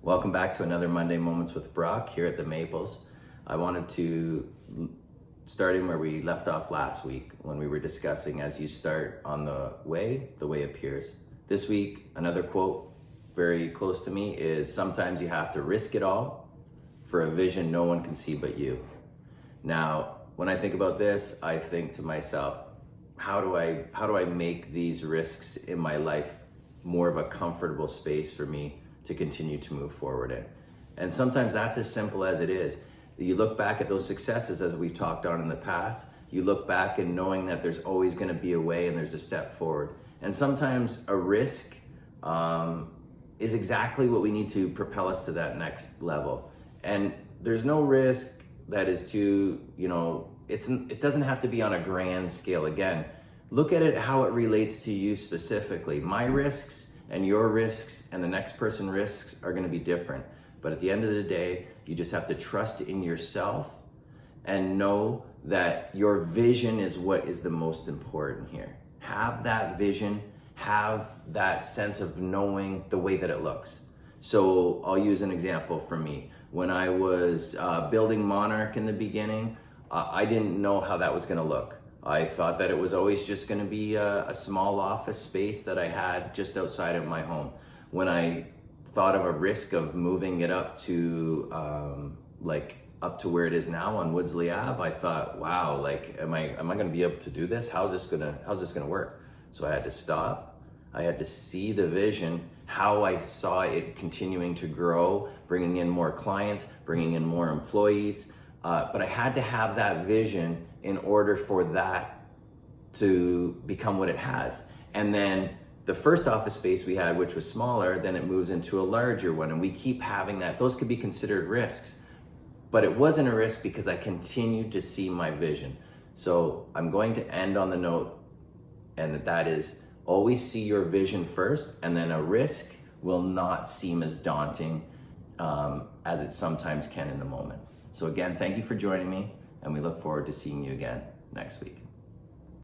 Welcome back to another Monday Moments with Brock here at the Maples. I wanted to start in where we left off last week when we were discussing as you start on the way appears. This week, another quote very close to me is, sometimes you have to risk it all for a vision no one can see but you. Now, when I think about this, I think to myself, how do I make these risks in my life more of a comfortable space for me to continue to move forward in? And sometimes that's as simple as it is. You look back at those successes as we've talked on in the past, you look back and knowing that there's always gonna be a way and there's a step forward. And sometimes a risk is exactly what we need to propel us to that next level. And there's no risk that is too, it doesn't have to be on a grand scale. Again, look at it how it relates to you specifically. My risks and your risks and the next person's risks are gonna be different. But at the end of the day, you just have to trust in yourself and know that your vision is what is the most important here. Have that vision, have that sense of knowing the way that it looks. So I'll use an example from me. When I was building Monarch in the beginning, I didn't know how that was gonna look. I thought that it was always just gonna be a small office space that I had just outside of my home. When I thought of a risk of moving it up to up to where it is now on Woodsley Ave, I thought, wow, am I gonna be able to do this? How's this gonna work? So I had to stop. I had to see the vision, how I saw it continuing to grow, bringing in more clients, bringing in more employees. But I had to have that vision in order for that to become what it has. And then the first office space we had, which was smaller, then it moves into a larger one. And we keep having that. Those could be considered risks. But it wasn't a risk because I continued to see my vision. So I'm going to end on the note, and that is, always see your vision first, and then a risk will not seem as daunting as it sometimes can in the moment. So again, thank you for joining me, and we look forward to seeing you again next week.